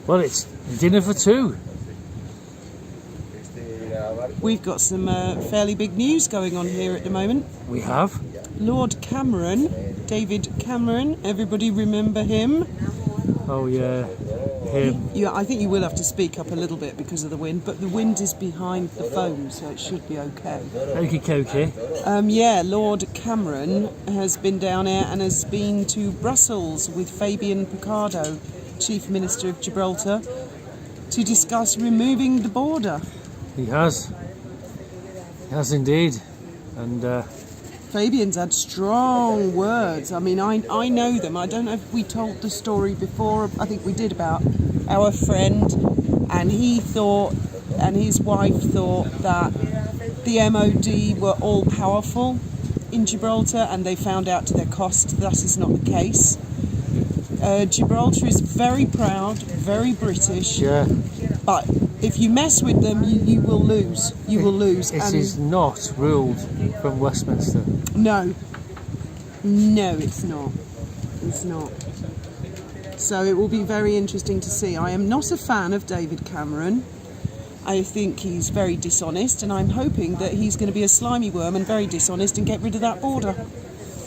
Well, it's dinner for two. We've got some fairly big news going on here at the moment. We have. Lord Cameron, David Cameron, everybody remember him? Oh yeah, him. Yeah, I think you will have to speak up a little bit because of the wind, but the wind is behind the phone, so it should be okay. Okie dokie. Yeah, Lord Cameron has been down here and has been to Brussels with Fabian Picardo, Chief Minister of Gibraltar, to discuss removing the border. He has. He has indeed. And Fabian's had strong words. I mean, I know them. I don't know if we told the story before. I think we did, about our friend, and he thought, and his wife thought, that the MOD were all powerful in Gibraltar, and they found out to their cost that is not the case. Gibraltar is very proud, very British. yeah, But if you mess with them, you will lose. You will lose. it And is not ruled from Westminster. no, it's not. It's not. So it will be very interesting to see. I am not a fan of David Cameron. I think he's very dishonest, and I'm hoping that he's going to be a slimy worm and very dishonest and get rid of that border.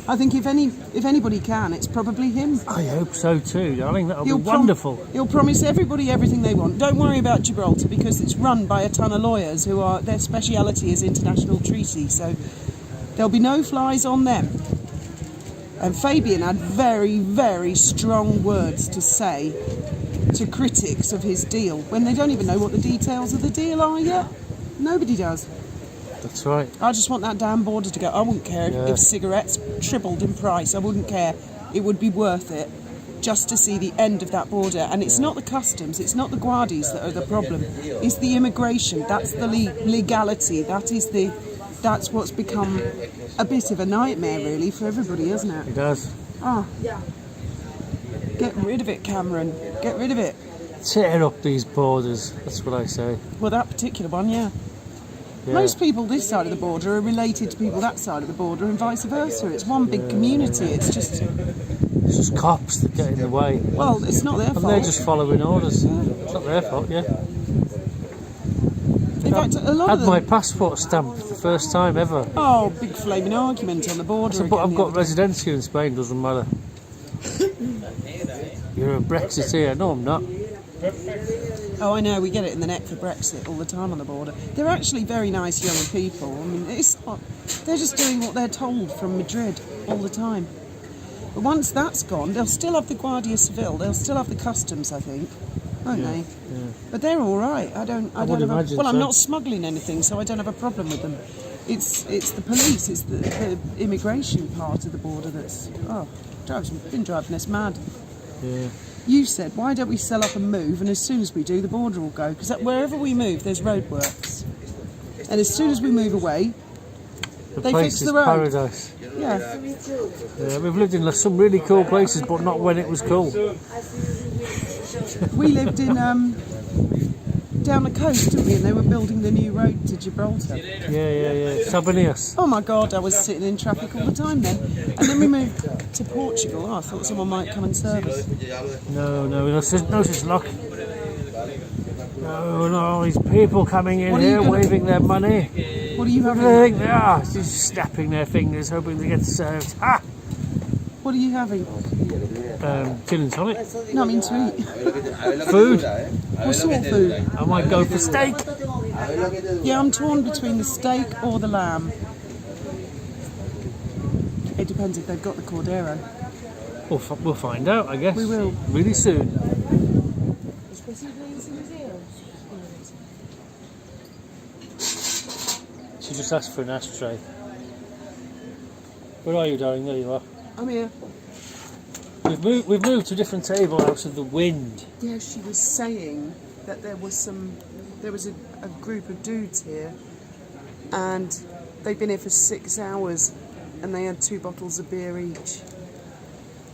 I think if anybody can, it's probably him. I hope so too, darling. That'll be wonderful. He'll promise everybody everything they want. Don't worry about Gibraltar, because it's run by a ton of lawyers who are, their speciality is international treaty, so there'll be no flies on them. And Fabian had very, very strong words to say to critics of his deal when they don't even know what the details of the deal are yet. Nobody does. That's right. I just want that damn border to go. I wouldn't care Yeah. if cigarettes tripled in price. I wouldn't care. It would be worth it just to see the end of that border. And it's not the customs, it's not the Guardies that are the problem. It's the immigration. That's the legality. That's what's become a bit of a nightmare, really, for everybody, isn't it? It does. Oh, get rid of it, Cameron. Get rid of it. Tear up these borders. That's what I say. Well, that particular one, yeah. Yeah. Most people this side of the border are related to people that side of the border, and vice versa. It's one big community. It's just, It's just cops that get in the way. well, it's not their And fault. they're just following orders. It's not their fault, yeah. In fact, a lot Had of my them. passport stamped for the first time ever. Oh, big flaming argument on the border. But again I've the got other day. residency in Spain, doesn't matter. You're a Brexiteer. No, I'm not. Oh, I know. We get it in the neck for Brexit all the time on the border. They're actually very nice young people. I mean, it's not, they're just doing what they're told from Madrid all the time. But once that's gone, they'll still have the Guardia Civil. They'll still have the customs, I think, won't they? Yeah. But they're all right. I don't would have imagine well, I'm so. not smuggling anything, so I don't have a problem with them. It's the police. It's the immigration part of the border that's been driving us mad. Yeah. You said, why don't we sell up and move, and as soon as we do, the border will go, because wherever we move, there's roadworks, and as soon as we move away, The they place fix is the road. paradise. Yeah. Yeah, we've lived in some really cool places, but not when it was cool. We lived in down the coast, didn't we? And they were building the new road to Gibraltar. Yeah. Tabernias. Oh my God, I was sitting in traffic all the time then. And then we moved to Portugal. Oh, I thought someone might come and serve us. No such luck. No, these people coming in What are you here gonna- waving their money. What are you What do having? they think they are? Just snapping their fingers, hoping they get served. Ha! What are you having? Gin and tonic. No, I mean to eat. Food. What sort of food? I might go for steak. Yeah, I'm torn between the steak or the lamb. It depends if they've got the Cordero. We'll find out, I guess. We will. Really soon. She just asked for an ashtray. Where are you, darling? There you are. I'm here. We've moved to a different table out of the wind. Yeah, she was saying that there was a group of dudes here, and they'd been here for 6 hours, and they had 2 bottles of beer each.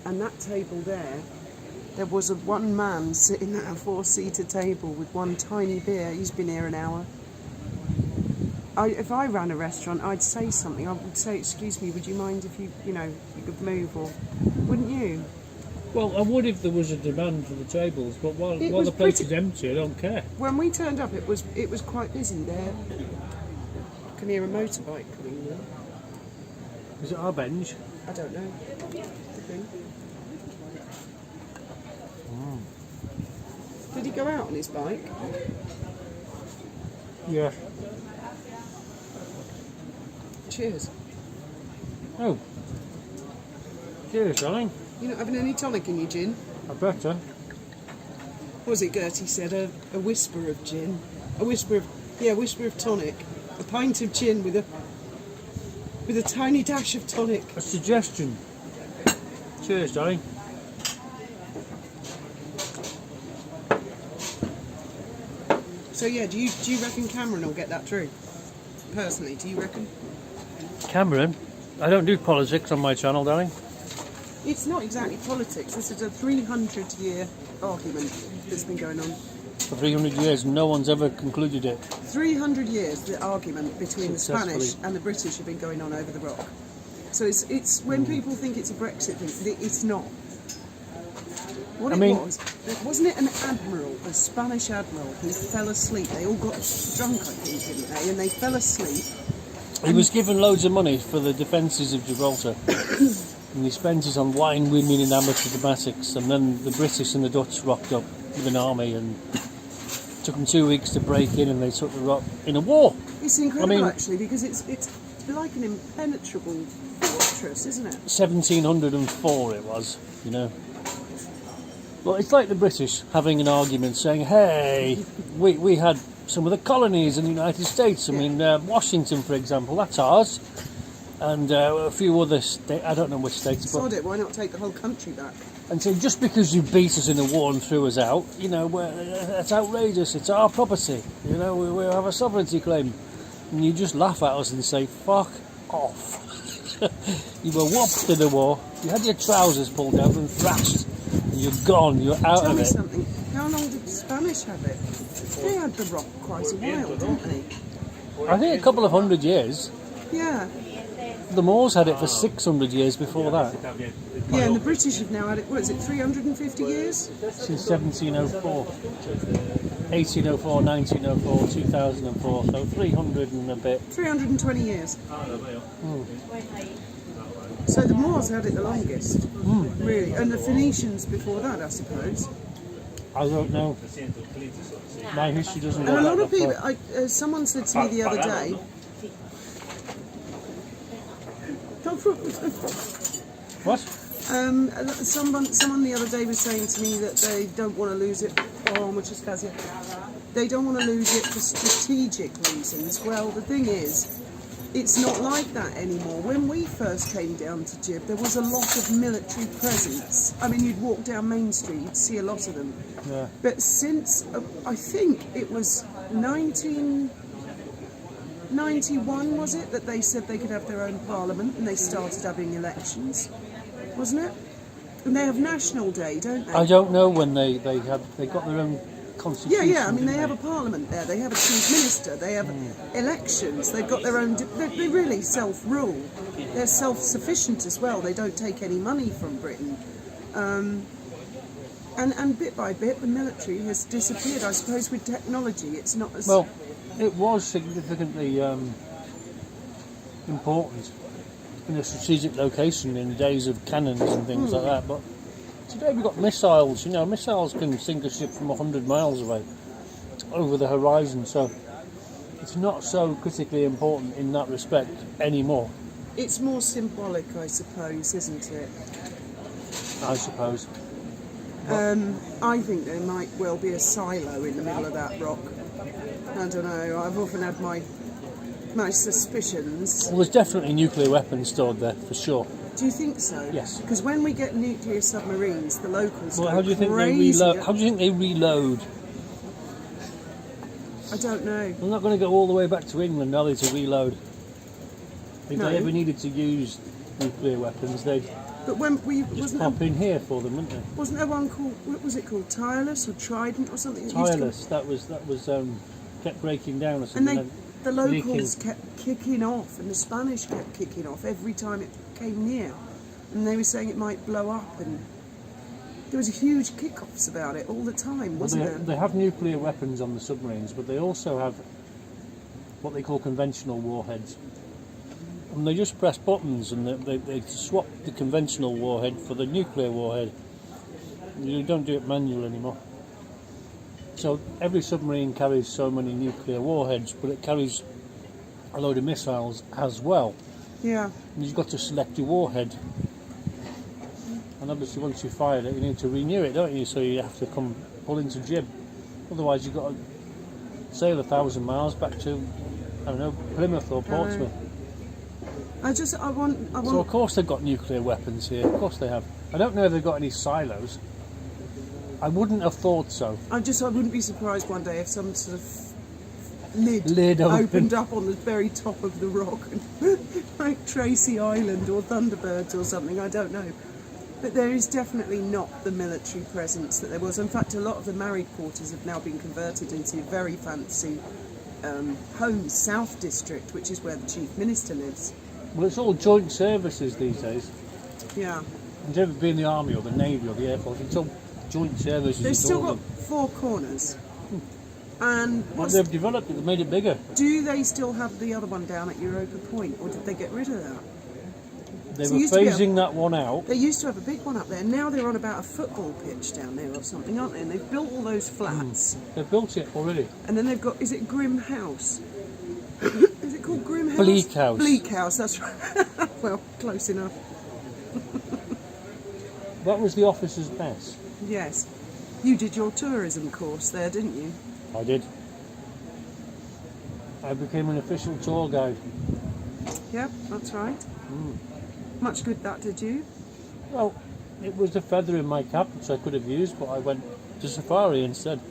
And that table there was one man sitting at a 4-seater table with one tiny beer. He's been here an hour. If I ran a restaurant, I'd say something. I would say, "Excuse me, would you mind if you could move?" Or wouldn't you? Well, I would if there was a demand for the tables, but while was the place pretty- is empty, I don't care. When we turned up, it was quite busy there. I can hear a motorbike coming now. Is it our bench? I don't know. Could be. Did he go out on his bike? Yeah. Cheers. Oh. Cheers, darling. You're not having any tonic in your gin? I better. What was it Gertie said? A whisper of gin. A whisper of tonic. A pint of gin with a tiny dash of tonic. A suggestion. Cheers, darling. So yeah, do you reckon Cameron will get that through? Personally, do you reckon? Cameron, I don't do politics on my channel, darling. It's not exactly politics. This is a 300-year argument that's been going on. For 300 years, no one's ever concluded it. 300 years, the argument between the Spanish Successfully. and the British have been going on over the rock. So it's when people think it's a Brexit thing, it's not. What I mean- wasn't it an admiral, a Spanish admiral, who fell asleep? They all got drunk, I think, didn't they? And they fell asleep. He was given loads of money for the defences of Gibraltar. And he spent it on wine, women and amateur dramatics. And then the British and the Dutch rocked up with an army and took them 2 weeks to break in, and they took the rock in a war. It's incredible, I mean- actually, because it's like an impenetrable fortress, isn't it? 1704 it was, you know. Well, it's like the British having an argument saying, hey, we had some of the colonies in the United States. I mean, Washington, for example, that's ours. And a few other states, I don't know which states, but... Sod it, why not take the whole country back? And so just because you beat us in a war and threw us out, you know, that's outrageous, it's our property. You know, we have a sovereignty claim. And you just laugh at us and say, fuck off. You were whopped in the war, you had your trousers pulled down and thrashed. And you're gone, you're out Tell of me it. something. How long did the Spanish have it? They had the rock quite a while, didn't they? I think a couple of 100 years. Yeah. The Moors had it for 600 years before that, Yeah, and the British have now had it, what is it, 350 years? since 1704. 1804, 1904, 2004, so 300 and a bit. 320 years. So the Moors had it the longest, really. And the Phoenicians before that, I suppose. I don't know. My history doesn't And go a lot that of people, far. someone said to me the other day, What? someone the other day was saying to me that they don't want to lose it. Oh, muchas gracias. They don't want to lose it for strategic reasons. Well, the thing is, it's not like that anymore. When we first came down to Gib, there was a lot of military presence. I mean, you'd walk down Main Street, you'd see a lot of them. Yeah. But since, I think it was 1991, was it, that they said they could have their own parliament and they started having elections, wasn't it? And they have National Day, don't they? I don't know when they got their own constitution. Yeah, I mean, they didn't have a parliament there, they have a chief minister, they have elections, they've got their own... They really self-rule. They're self-sufficient as well, they don't take any money from Britain. And bit by bit, the military has disappeared. I suppose with technology, it's not as... Well, it was significantly important in a strategic location in the days of cannons and things like that, but today we've got missiles. You know, missiles can sink a ship from 100 miles away over the horizon, so it's not so critically important in that respect anymore, It's more symbolic, I suppose, isn't it? I suppose. I think there might well be a silo in the middle of that rock. I don't know, I've often had my suspicions. Well, there's definitely nuclear weapons stored there, for sure. Do you think so? Yes. Because when we get nuclear submarines, the locals Well, go how do you think crazy. they reload? How do you think they reload? I don't know. They're not going to go all the way back to England, are they, to reload? If No. they ever needed to use nuclear weapons, they'd But when we just pop in here for them, wouldn't they? wasn't there one called, what was it called, Tireless or Trident or something? It used to- Tireless. That was kept breaking down or And something. the locals leaking. kept kicking off, and the Spanish kept kicking off every time it came near, and they were saying it might blow up. And There was huge kick-offs about it all the time, wasn't there? They have nuclear weapons on the submarines, but they also have what they call conventional warheads. And they just press buttons and they swap the conventional warhead for the nuclear warhead. You don't do it manual anymore. So every submarine carries so many nuclear warheads, but it carries a load of missiles as well. Yeah. And you've got to select your warhead. And obviously once you fired it, you need to renew it, don't you? So you have to come pull into jib. Otherwise you've got to sail 1,000 miles back to, I don't know, Plymouth or Portsmouth. I want. So of course they've got nuclear weapons here. Of course they have. I don't know if they've got any silos. I wouldn't have thought so. I wouldn't be surprised one day if some sort of lid open. opened up on the very top of the rock, like Tracy Island or Thunderbirds or something. I don't know. But there is definitely not the military presence that there was. In fact, a lot of the married quarters have now been converted into very fancy homes, South District, which is where the Chief Minister lives. Well, it's all joint services these days. Yeah. Have you ever been in the Army or the Navy or the Air Force? It's all joint services. They've still got them. 4 corners. And Well, they've developed it, they've made it bigger. do they still have the other one down at Europa Point, or did they get rid of that? They So were it used to be phasing that one out. They used to have a big one up there. Now they're on about a football pitch down there or something, aren't they? And they've built all those flats. They've built it already. And then they've got, is it Grim House? Is it called Grim House? Bleak House. Bleak House, that's right. Well, close enough. That was the officers' mess. Yes. You did your tourism course there, didn't you? I did. I became an official tour guide. Yep, that's right. Much good that did you? Well, it was a feather in my cap which I could have used, but I went to safari instead.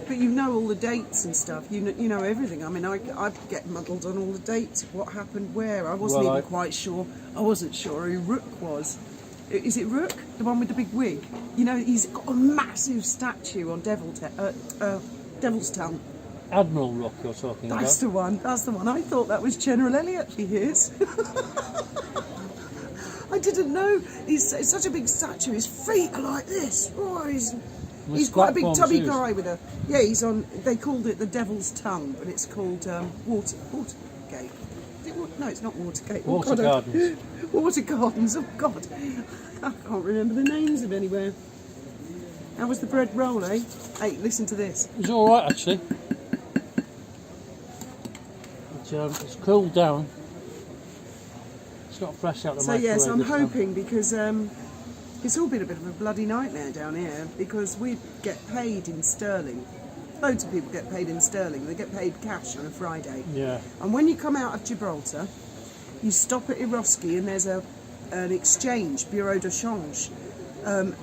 But you know all the dates and stuff. You know everything. I mean, I get muddled on all the dates. What happened where? I wasn't Well, even quite sure. I wasn't sure who Rook was. Is it Rook? The one with the big wig? You know, he's got a massive statue on Devil's Tongue. Admiral Rook you're talking That's about. the one. That's the one. I thought that was General Elliot. He is. I didn't know. He's such a big statue. His feet are like this. Oh, he's quite a big platform tubby shoes. guy with a. Yeah, he's on. They called it the Devil's Tongue, but it's called Watergate. Is it no, it's not Watergate. Oh, Water God, Gardens. Water Gardens. Oh God, I can't remember the names of anywhere. How was the bread roll, eh? Hey, listen to this. It was all right actually. It's cooled down. It's not fresh out the So microwave. yes, I'm this time. hoping because it's all been a bit of a bloody nightmare down here because we get paid in sterling. Loads of people get paid in sterling. They get paid cash on a Friday. Yeah. And when you come out of Gibraltar, you stop at Eroski and there's an exchange, Bureau de Change, and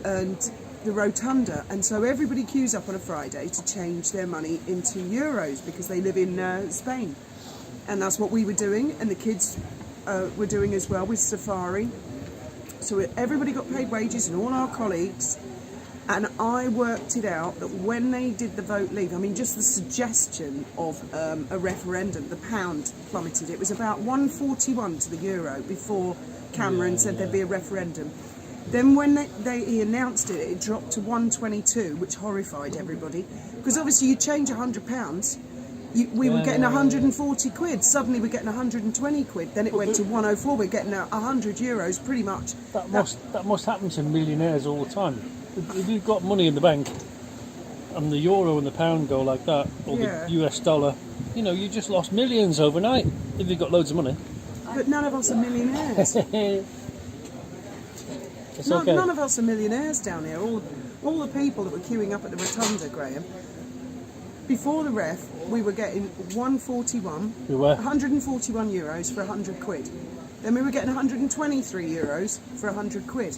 the Rotunda. And so everybody queues up on a Friday to change their money into euros because they live in Spain. And that's what we were doing, and the kids were doing as well with Safari. So everybody got paid wages and all our colleagues. And I worked it out that when they did the vote leave, I mean, just the suggestion of a referendum, the pound plummeted. It was about 141 to the euro before Cameron said there'd be a referendum. Then when he announced it, it dropped to 122, which horrified everybody. Because obviously you change £100, we were getting 140 quid. Suddenly we're getting 120 quid. Then it went to 104. We're getting 100 euros, pretty much. That must happen to millionaires all the time. If you've got money in the bank and the euro and the pound go like that, or Yeah. the US dollar, you know, you just lost millions overnight if you've got loads of money. But none of us are millionaires. It's okay. None of us are millionaires down here. All the people that were queuing up at the Rotunda, Graham, before the ref, we were getting 141, We were. 141 euros for 100 quid. Then we were getting 123 euros for 100 quid.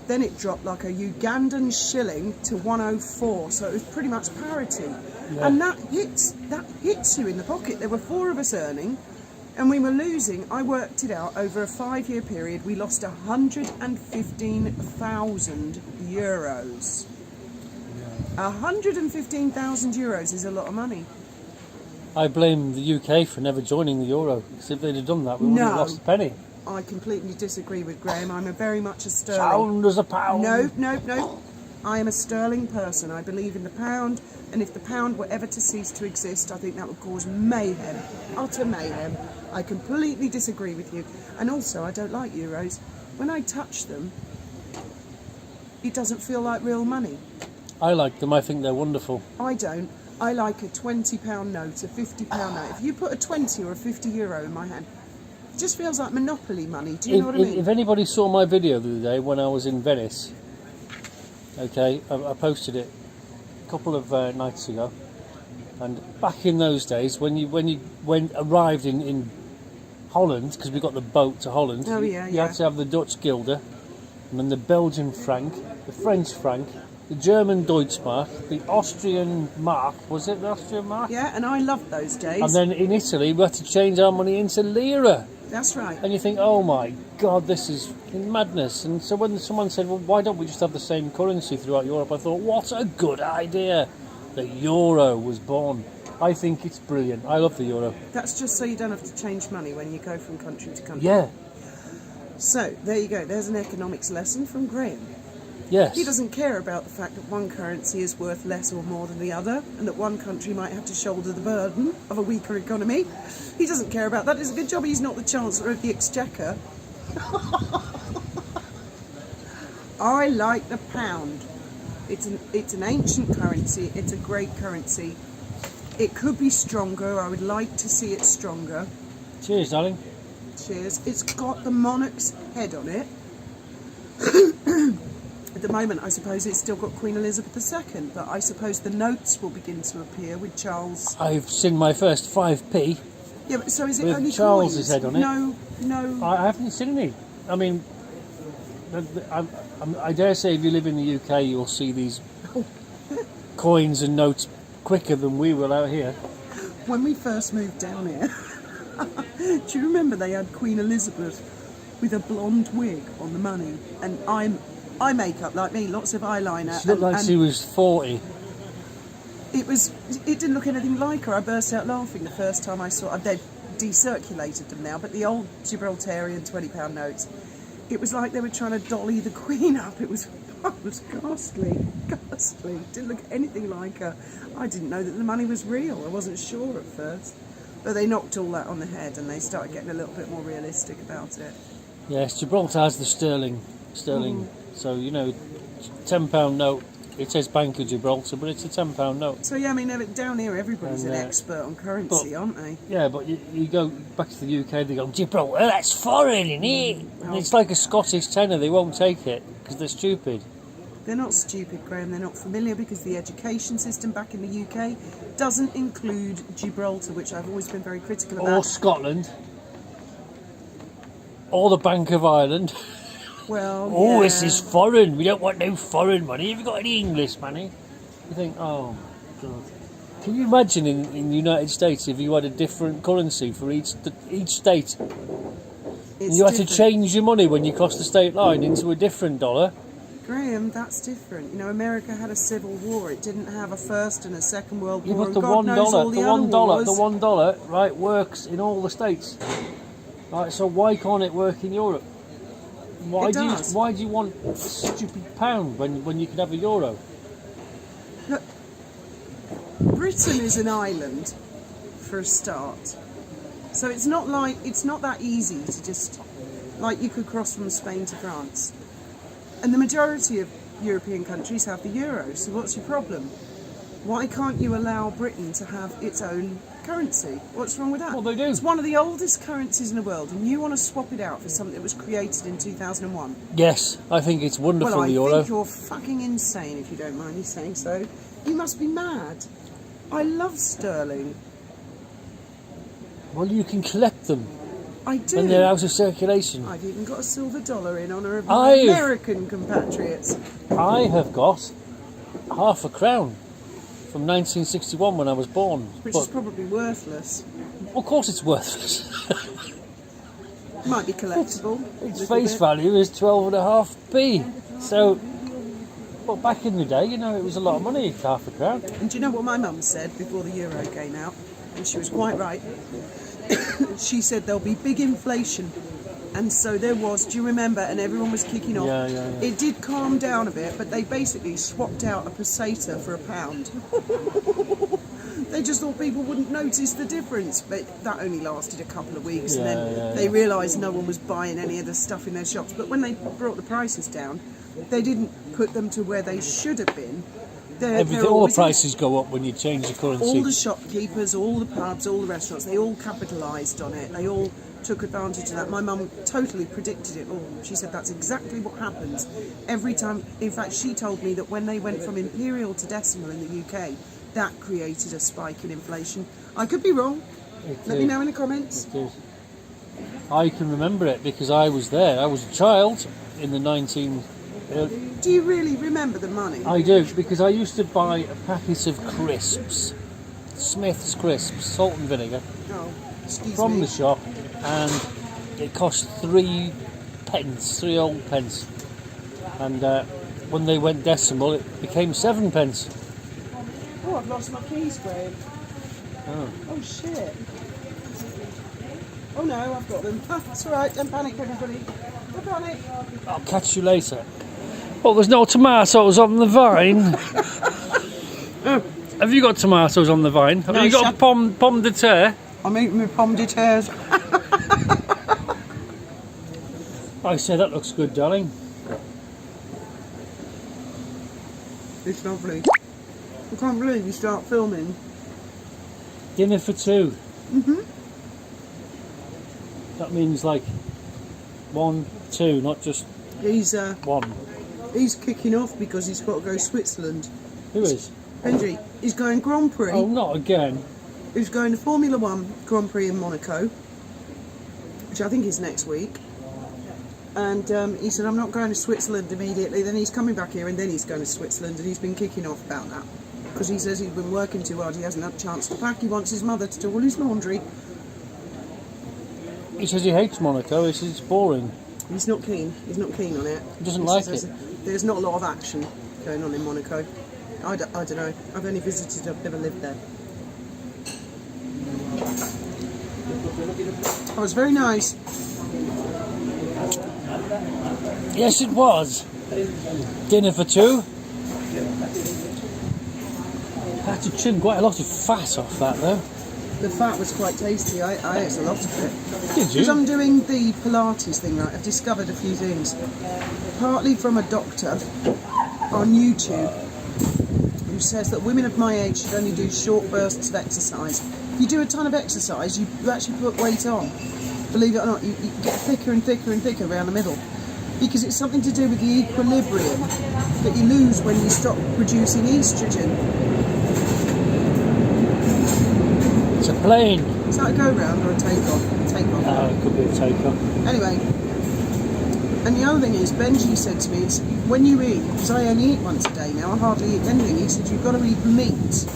Then it dropped like a Ugandan shilling to 104, so it was pretty much parity. Yeah. And that hits you in the pocket. There were 4 of us earning, and we were losing. I worked it out over a 5-year period. We lost 115,000 euros. 115,000 euros is a lot of money. I blame the UK for never joining the euro, because if they'd have done that, we wouldn't have No. lost a penny. I completely disagree with Graham. I'm very much a sterling. Sound as a pound. No. I am a sterling person. I believe in the pound, and if the pound were ever to cease to exist, I think that would cause mayhem, utter mayhem. I completely disagree with you. And also, I don't like euros. When I touch them, it doesn't feel like real money. I like them. I think they're wonderful. I don't. I like a £20 note, a £50 note. If you put a 20 or a €50 in my hand, it just feels like monopoly money. Do you know what I mean? If anybody saw my video the other day when I was in Venice, okay, I posted it a couple of nights ago, and back in those days when you arrived in Holland, because we got the boat to Holland, Oh, you yeah. had to have the Dutch guilder, and then the Belgian franc, the French franc, the German Deutschmark, the Austrian mark. Was it the Austrian mark? Yeah, and I loved those days. And then in Italy, we had to change our money into lira. That's right. And you think, oh my God, this is fucking madness. And so when someone said, well, why don't we just have the same currency throughout Europe? I thought, what a good idea. The euro was born. I think it's brilliant. I love the euro. That's just so you don't have to change money when you go from country to country. Yeah. So, there you go. There's an economics lesson from Graham. Yes. He doesn't care about the fact that one currency is worth less or more than the other, and that one country might have to shoulder the burden of a weaker economy. He doesn't care about that. It's a good job he's not the Chancellor of the Exchequer. I like the pound. It's an ancient currency. It's a great currency. It could be stronger. I would like to see it stronger. Cheers, darling. Cheers. It's got the monarch's head on it. At the moment, I suppose it's still got Queen Elizabeth II, but I suppose the notes will begin to appear with Charles. I've seen my first 5p. Yeah, but so is it With only Charles's coins? head on it. No. I haven't seen any. I mean, I dare say if you live in the UK, you'll see these coins and notes quicker than we will out here. When we first moved down here, do you remember they had Queen Elizabeth with a blonde wig on the money? And eye makeup like me, lots of eyeliner. She looked like she was 40. It didn't look anything like her. I burst out laughing the first time I saw. They've decirculated them now, but the old Gibraltarian £20 notes, it was like they were trying to dolly the Queen up. It was ghastly. Didn't look anything like her. I didn't know that the money was real. I wasn't sure at first, but they knocked all that on the head and they started getting a little bit more realistic about it. Yes, Gibraltar has the sterling. So, you know, £10 note, it says Bank of Gibraltar, but it's a £10 note. So, yeah, I mean, down here everybody's an expert on currency, aren't they? Yeah, but you go back to the UK, they go, Gibraltar, that's foreign, innit? And it's like a Scottish tenner, they won't take it, because they're stupid. They're not stupid, Graham, they're not familiar, because the education system back in the UK doesn't include Gibraltar, which I've always been very critical about. Or Scotland. Or the Bank of Ireland. Well, Oh, yeah. this is foreign. We don't want no foreign money. Have you got any English money? You think, oh, God. Can you imagine in the United States if you had a different currency for each state? And you had to change your money when you crossed the state line into a different dollar? Graham, that's different. You know, America had a civil war. It didn't have a first and a second world Yeah, war. but the and God knows all the other wars. $1, right, works in all the states. Right, so why can't it work in Europe? Why do you want a stupid pound when you can have a euro? Look, Britain is an island for a start. So it's not that easy to just, like you could cross from Spain to France. And the majority of European countries have the euro, so what's your problem? Why can't you allow Britain to have its own currency? What's wrong with that? Well, they do. It's one of the oldest currencies in the world, and you want to swap it out for something that was created in 2001. Yes, I think it's wonderful, Well, I the euro. think you're fucking insane, if you don't mind me saying so. You must be mad. I love sterling. Well, you can collect them, I do. and they're out of circulation. I've even got a silver dollar in honour of my American compatriots. I have got half a crown from 1961 when I was born. Which is probably worthless. Of course it's worthless. Might be collectible. Its face value is 12.5p. So, but back in the day, you know, it was a lot of money, half a crown. And do you know what my mum said before the euro came out? And she was quite right. She said there'll be big inflation And so there was, do you remember? And everyone was kicking off. Yeah. It did calm down a bit, but they basically swapped out a Peseta for £1. They just thought people wouldn't notice the difference, but that only lasted a couple of weeks, and then they realised no one was buying any of the stuff in their shops. But when they brought the prices down, they didn't put them to where they should have been. All the prices go up when you change the currency. All the shopkeepers, all the pubs, all the restaurants, they all capitalised on it. They all took advantage of that. My mum totally predicted it all. She said that's exactly what happens every time. In fact, she told me that when they went from imperial to decimal in the UK, that created a spike in inflation. I could be wrong. Let me know in the comments. I can remember it because I was there. I was a child in the 19... Do you really remember the money? I do, because I used to buy a packet of crisps, Smith's crisps, salt and vinegar, from the shop, and it cost 3 old pence. And when they went decimal, it became 7 pence. Oh, I've lost my keys, Graham. Oh shit. Oh no, I've got them. That's alright, don't panic, everybody. Don't panic. I'll catch you later. Oh, there's no tomatoes on the vine. Have you got tomatoes on the vine? Have you got pomme de terre? I'm eating my pomme de terres. I say that looks good, darling. It's lovely. I can't believe you start filming. Dinner for 2. That means like 1, 2, not just He's 1. He's kicking off because he's got to go Switzerland. Who is? Benji. He's going Grand Prix. Oh, not again. He's going to Formula 1 Grand Prix in Monaco, which I think is next week. And he said, I'm not going to Switzerland immediately. Then he's coming back here and then he's going to Switzerland, and he's been kicking off about that. Because he says he's been working too hard, he hasn't had a chance to pack. He wants his mother to do all his laundry. He says he hates Monaco, he says it's boring. He's not keen. He's not keen on it. He doesn't like it. There's not a lot of action going on in Monaco. I don't know. I've only visited, I've never lived there. Oh, it was very nice. Yes, it was. Dinner for 2. I had to trim quite a lot of fat off that, though. The fat was quite tasty. I ate a lot of it. Did you? Because I'm doing the Pilates thing, right? I've discovered a few things. Partly from a doctor on YouTube who says that women of my age should only do short bursts of exercise. If you do a ton of exercise, you actually put weight on. Believe it or not, you get thicker and thicker and thicker around the middle. Because it's something to do with the equilibrium that you lose when you stop producing estrogen. It's a plane. Is that a go-round or a take-off? Take-off. It could be a take-off. Anyway, and the other thing is, Benji said to me, it's, when you eat, because I only eat once a day now, I hardly eat anything, he said you've got to eat meat,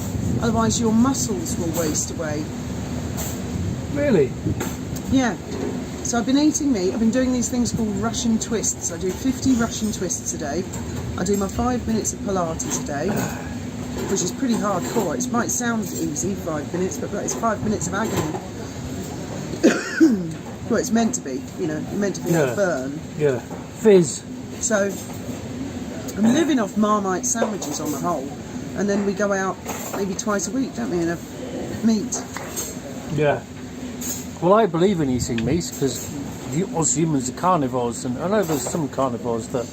otherwise your muscles will waste away. Really? Yeah. So I've been eating meat, I've been doing these things called Russian twists. I do 50 Russian twists a day. I do my 5 minutes of Pilates a day, which is pretty hardcore. It might sound easy, 5 minutes, but it's 5 minutes of agony. Well, it's meant to be, you know, meant to be a burn. Yeah. Fizz. So I'm living off Marmite sandwiches on the whole, and then we go out maybe twice a week, don't we, and have meat. Yeah. Well, I believe in eating meat because us humans are carnivores, and I know there's some carnivores that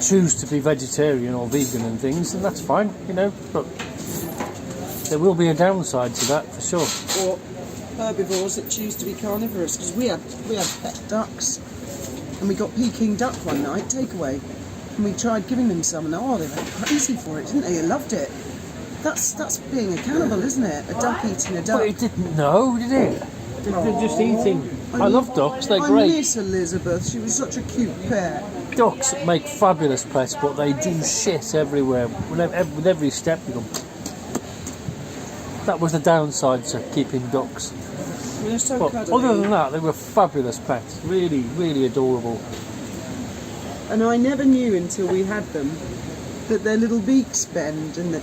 choose to be vegetarian or vegan and things, and that's fine, you know, but there will be a downside to that for sure. Or herbivores that choose to be carnivorous, because we had pet ducks, and we got Peking duck one night, takeaway, and we tried giving them some, and they went crazy for it, didn't they? They loved it. That's being a cannibal, isn't it? A duck eating a duck. But it didn't know, did it? They're just eating. I love ducks, they're great. I miss Elizabeth, she was such a cute pet. Ducks make fabulous pets, but they do shit everywhere. With every step you go. That was the downside to keeping ducks. They're so But cuddly. other than that, they were fabulous pets. Really, really adorable. And I never knew until we had them that their little beaks bend, and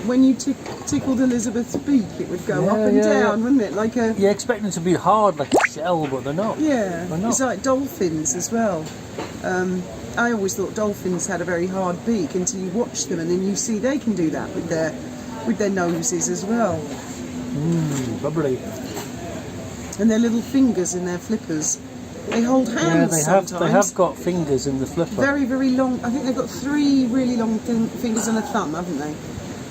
when you tickled Elizabeth's beak, it would go up and down, wouldn't it? Like a You expect them to be hard like a shell, but they're not. yeah. They're not. It's like dolphins as well. I always thought dolphins had a very hard beak until you watch them, and then you see they can do that with their noses as well, Bubbly. and their little fingers in their flippers. They hold hands sometimes. They have got fingers in the flipper. Very, very long. I think they've got 3 really long fingers and a thumb, haven't they?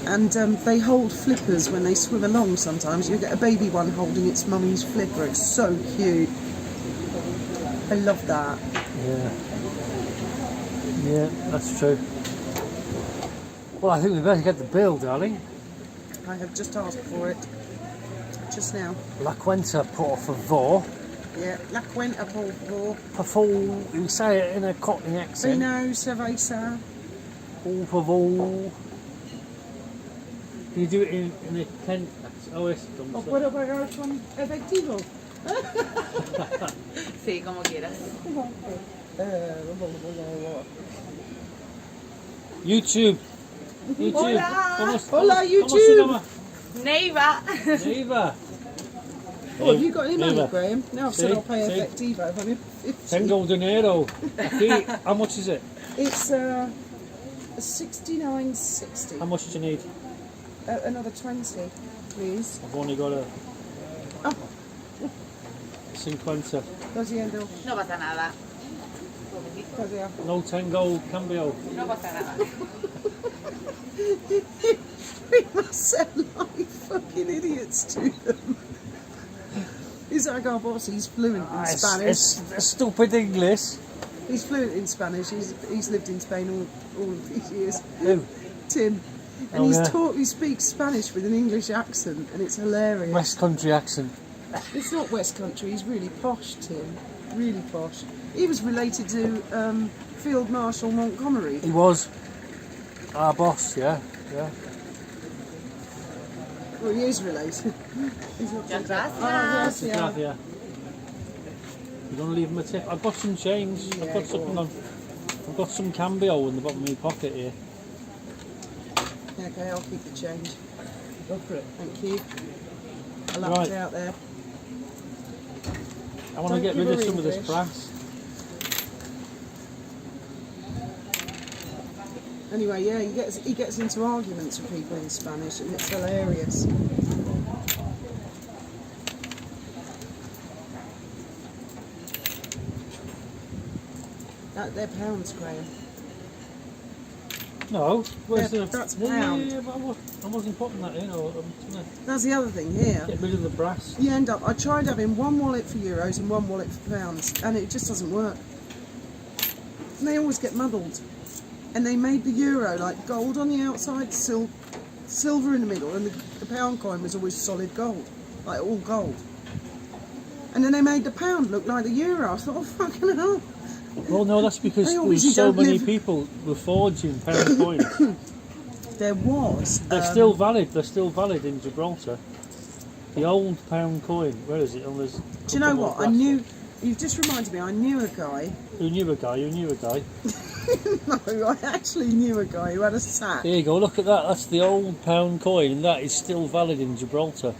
And they hold flippers when they swim along sometimes. You get a baby one holding its mummy's flipper. It's so cute. I love that. Yeah. Yeah, that's true. Well, I think we better get the bill, darling. I have just asked for it. Just now. La cuenta, por favor. Yeah. La cuenta, por favor. Por favor. You say it in a Cockney accent. Vino, cerveza. Por favor. Can you do it in a Kent accent? Oh, it's dumb ¿O stuff. puedo pagar con efectivo? Sí, como quieras. YouTube. Hola. Hola, ¿Cómo se YouTube. llama? Neiva. Neiva. Oh, have you got any money, Neiva. Graham? No, I've said Sí, I'll pay sí. efectivo. If I'm if Tengo dinero. Aquí. How much is it? It's 69.60. How much do you need? Another 20, please. I've only got a Oh, 50. lo siento. No pasa nada. Gracias. No tengo cambio. No pasa nada. We must sound like fucking idiots to them. He's like our boss, he's fluent in Spanish. It's stupid English. He's fluent in Spanish, he's lived in Spain all of these years. Who? Tim. And Oh, he's yeah. taught me speak Spanish with an English accent, and it's hilarious. West Country accent. It's not West Country, he's really posh, Tim. Really posh. He was related to Field Marshal Montgomery. He was our boss, yeah. Well, he is related. He's not Muchas related. gracias. Oh, Yeah. Yeah. You gonna leave him a tip? I've got some change. Yeah, I've got go something on. on. I've got some cambio in the bottom of my pocket here. Okay, I'll keep the change. Go for it. Thank you. I left Right. it out there. I want to Don't get give rid of her some of this English. brass. Anyway, yeah, he gets into arguments with people in Spanish, and it's hilarious. They're pounds, Graham. No, where's Yeah, the? that's Yeah, pound. yeah, but I wasn't putting that in. I'm trying That's the other thing here. to get rid of the brass. You end up. I tried having one wallet for euros and one wallet for pounds, and it just doesn't work. And they always get muddled. And they made the euro like gold on the outside, silver in the middle, and the pound coin was always solid gold, like all gold. And then they made the pound look like the euro. I thought, oh fucking hell! Well, no, that's because They obviously there's so don't many live- people were forging pound coins. There was. They're still valid. They're still valid in Gibraltar. The old pound coin. Where is it? Oh, there's a Do you know couple more what? I brass knew. ones. You've just reminded me. I knew a guy. Who knew a guy? Who knew a guy? No, I actually knew a guy who had a sack. There you go. Look at that. That's the old pound coin, and that is still valid in Gibraltar.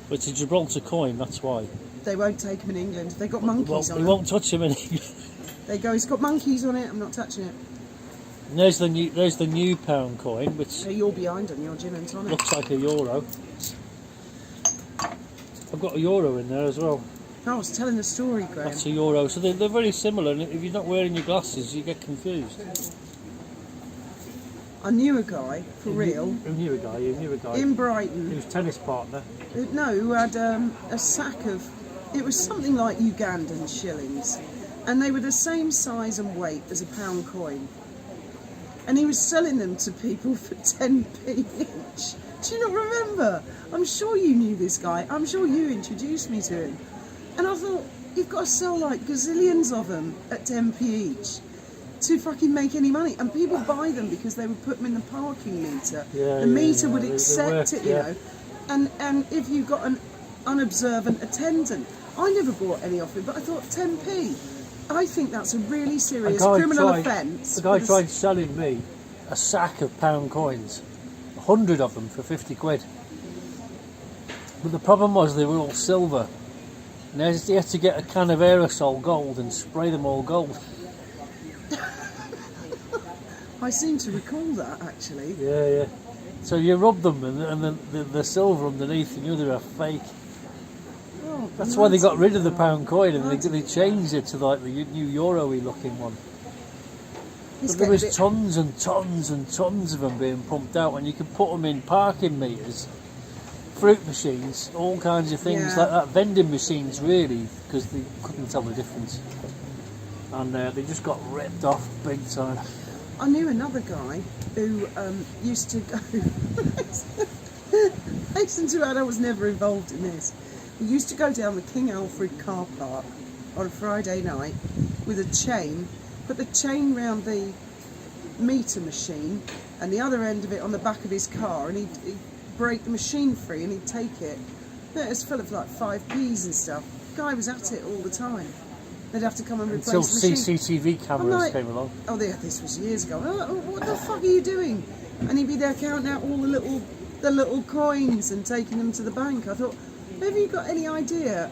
It's a Gibraltar coin. That's why. They won't take him in England. They got Well, monkeys they on it. won't touch him in England. They go. It's got monkeys on it. I'm not touching it. And there's the new pound coin, which So you're behind on your gin and tonic. looks like a euro. I've got a euro in there as well. I was telling a story, Graham. That's a euro. So they're very similar. And if you're not wearing your glasses, you get confused. I knew a guy, for real, Who knew a guy? Who knew a guy? in He Brighton. was tennis partner. Who had a sack of. It was something like Ugandan shillings, and they were the same size and weight as a pound coin. And he was selling them to people for 10p each. Do you not remember? I'm sure you knew this guy. I'm sure you introduced me to him. And I thought, you've got to sell like gazillions of them at 10p each to fucking make any money. And people buy them because they would put them in the parking meter. Yeah, The meter would they accept work, it, you yeah. know. And if you've got an unobservant attendant, I never bought any off him, but I thought 10p. I think that's a really serious criminal offence. The guy for tried selling me a sack of pound coins, 100 of them for 50 quid. But the problem was they were all silver. And they had to get a can of aerosol gold and spray them all gold. I seem to recall that actually. Yeah. So you rub them and the silver underneath, and you knew they were fake. Oh, That's why they got rid of the that. pound coin and they changed it to like the new euro-y looking one. It's But there getting a was bit- tons and tons and tons of them being pumped out, and you could put them in parking meters, fruit machines, all kinds of things Yeah. like that. Vending machines, really, because they couldn't tell the difference. And they just got ripped off big time. I knew another guy who used to go. Hasten to add, I was never involved in this. He used to go down the King Alfred car park on a Friday night with a chain, put the chain round the meter machine and the other end of it on the back of his car, and he'd break the machine free and he'd take it. It was full of like 5p's and stuff. The guy was at it all the time. They'd have to come and replace Until the machine. CCTV cameras like- came along. Oh, this was years ago. Oh, what the fuck are you doing? And he'd be there counting out all the little coins and taking them to the bank. I thought, have you got any idea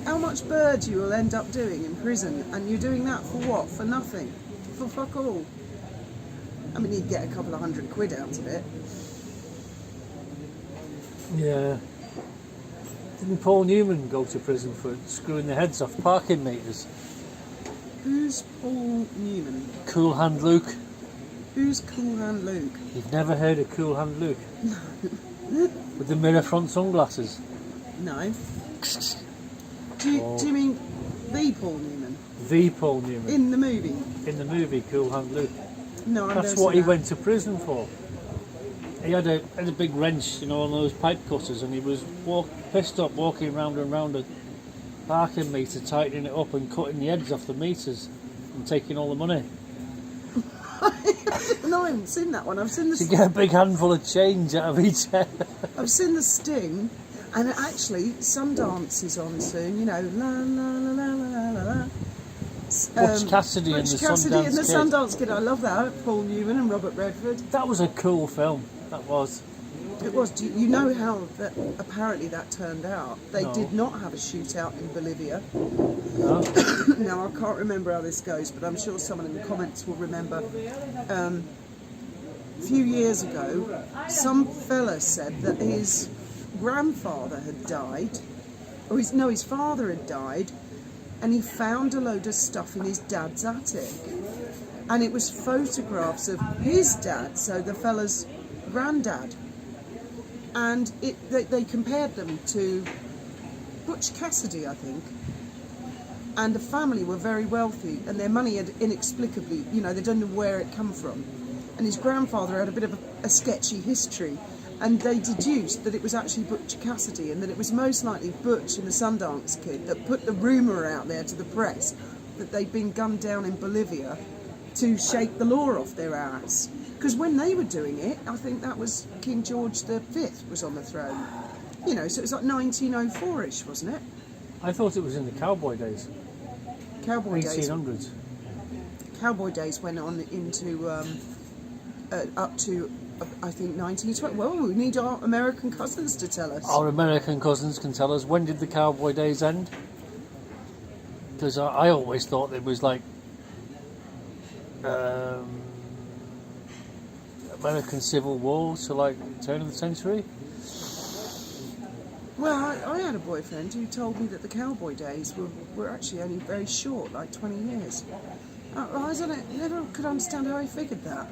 how much bird you will end up doing in prison? And you're doing that for what? For nothing? For fuck all? I mean, he'd get a couple of £100 out of it. Yeah. Didn't Paul Newman go to prison for screwing the heads off parking meters? Who's Paul Newman? Cool Hand Luke. Who's Cool Hand Luke? You've never heard of Cool Hand Luke? With the mirror front sunglasses. No. Do you mean the Paul Newman? The Paul Newman. In the movie? In the movie Cool Hand Luke. No, I That's don't what see he that. went to prison for. He had a big wrench, you know, on those pipe cutters, and he was pissed up walking round and round a parking meter, tightening it up and cutting the heads off the meters and taking all the money. No, I haven't seen that one. I've seen To the get a big handful of change out of each head. I've seen the Sting, and actually Sundance is on soon. You know, la la la la la la la. Butch Cassidy and Butch the Cassidy Sundance and the Kid. Sundance Kid. I love that. Paul Newman and Robert Redford. That was a cool film. That was. It was. Do you know how that apparently that turned out? They No. did not have a shootout in Bolivia. No? Now I can't remember how this goes, but I'm sure someone in the comments will remember. A few years ago, some fella said that his grandfather had died, or his father had died, and he found a load of stuff in his dad's attic, and it was photographs of his dad, so the fella's granddad, and they compared them to Butch Cassidy, I think. And the family were very wealthy, and their money had inexplicably, you know, they don't know where it come from. And his grandfather had a bit of a sketchy history, and they deduced that it was actually Butch Cassidy, and that it was most likely Butch and the Sundance Kid that put the rumour out there to the press that they'd been gunned down in Bolivia to shake the law off their ass. Because when they were doing it, I think that was King George V was on the throne. You know, so it was like 1904-ish, wasn't it? I thought it was in the cowboy days. Cowboy days. 1800s. Cowboy days went on into up to I think 1920. Well, we need our American cousins to tell us. Our American cousins can tell us, when did the cowboy days end? Because I always thought it was like American Civil War, so like turn of the century. Well, I had a boyfriend who told me that the cowboy days were actually only very short, like 20 years. I don't know, never could understand how he figured that.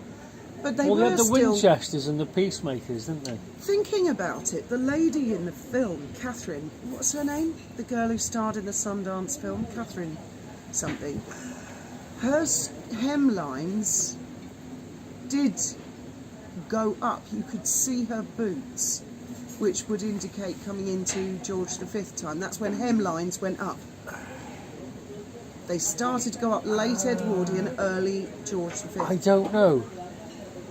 But they Well, they were had the still Winchesters and the Peacemakers, didn't they? thinking about it. The lady in the film, Catherine, what's her name? The girl who starred in the Sundance film, Catherine something. Her hemlines did go up. You could see her boots, which would indicate coming into George V time. That's when hemlines went up. They started to go up late Edwardian, early George V. I don't know.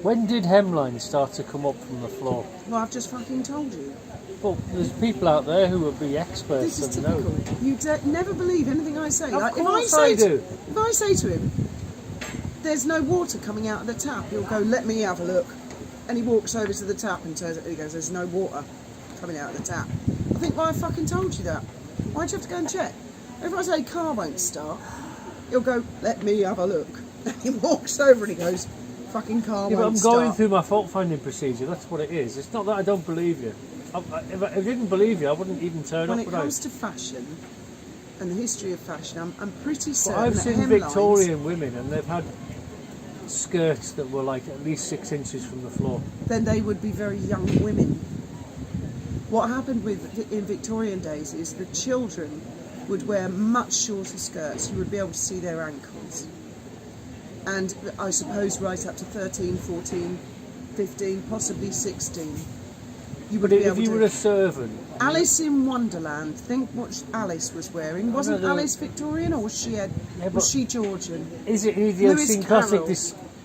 When did hemlines start to come up from the floor? Well, I've just fucking told you. Well, there's people out there who would be experts This is and know. typical. You never believe anything I say. Of Like, course if I I do. If I say to him, there's no water coming out of the tap. He'll go, let me have a look. And he walks over to the tap and he goes, there's no water coming out of the tap. I think, well, I fucking told you that. Why'd you have to go and check? If I say car won't start, he'll go, let me have a look. And he walks over and he goes, fucking car Yeah, but I'm won't start. going through my fault-finding procedure. That's what it is. It's not that I don't believe you. If I didn't believe you, I wouldn't even turn When up. it comes to fashion and the history of fashion, I'm pretty But certain I've that seen hemlines, Victorian women, and they've had skirts that were like at least 6 inches from the floor. then they would be very young women. What happened in Victorian days is the children would wear much shorter skirts. You would be able to see their ankles. And I suppose right up to 13, 14, 15, possibly 16. You would But be if able you to... were a servant, Alice in Wonderland, think what Alice was wearing. Wasn't no, Alice Victorian, or was she but- she Georgian? is it an Lewis idiosyncratic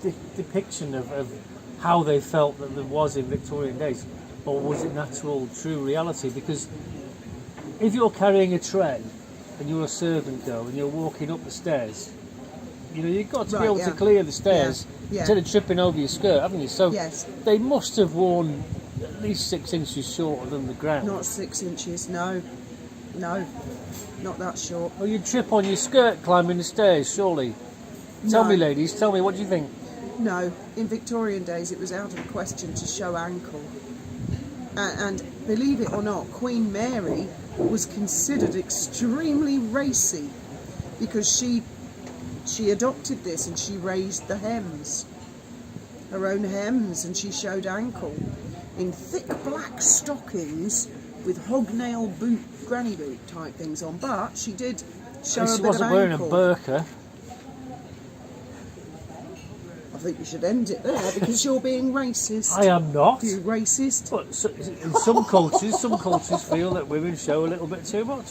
Carroll. depiction of how they felt that there was in Victorian days? Or was it natural, true reality? Because if you're carrying a tray and you're a servant girl and you're walking up the stairs, you know, you've got to Right, be able yeah. to clear the stairs Yeah. instead of tripping over your skirt, haven't you? So Yes. they must have worn at least 6 inches shorter than the ground. Not 6 inches, no, not that short. Well, you'd trip on your skirt climbing the stairs, surely. Tell No. me, ladies, tell me, what do you think? No, in Victorian days it was out of the question to show ankle. And believe it or not, Queen Mary was considered extremely racy because she adopted this and she raised the hems, her own hems, and she showed ankle in thick black stockings with hobnail boot, granny boot type things on. But she did show a She bit of wasn't wearing a ankle. burqa. I think you should end it there because you're being racist. I am not. You racist. But in some cultures feel that women show a little bit too much.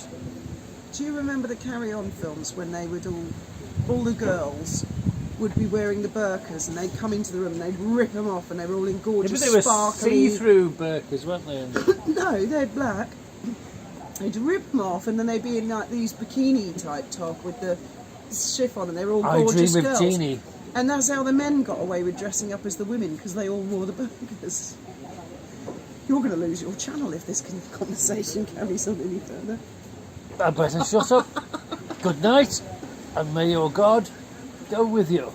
Do you remember the Carry On films when they would all the girls would be wearing the burqas and they'd come into the room and they'd rip them off and they were all in Yeah, gorgeous but they were sparkly... see-through burqas, weren't they? And No, they're black. They'd rip them off and then they'd be in like these bikini type top with the chiffon and they were all I gorgeous dream of girls. Jeannie. And that's how the men got away with dressing up as the women because they all wore the burqas. You're going to lose your channel if this conversation carries on any further. I better shut up. Good night, and may your God go with you.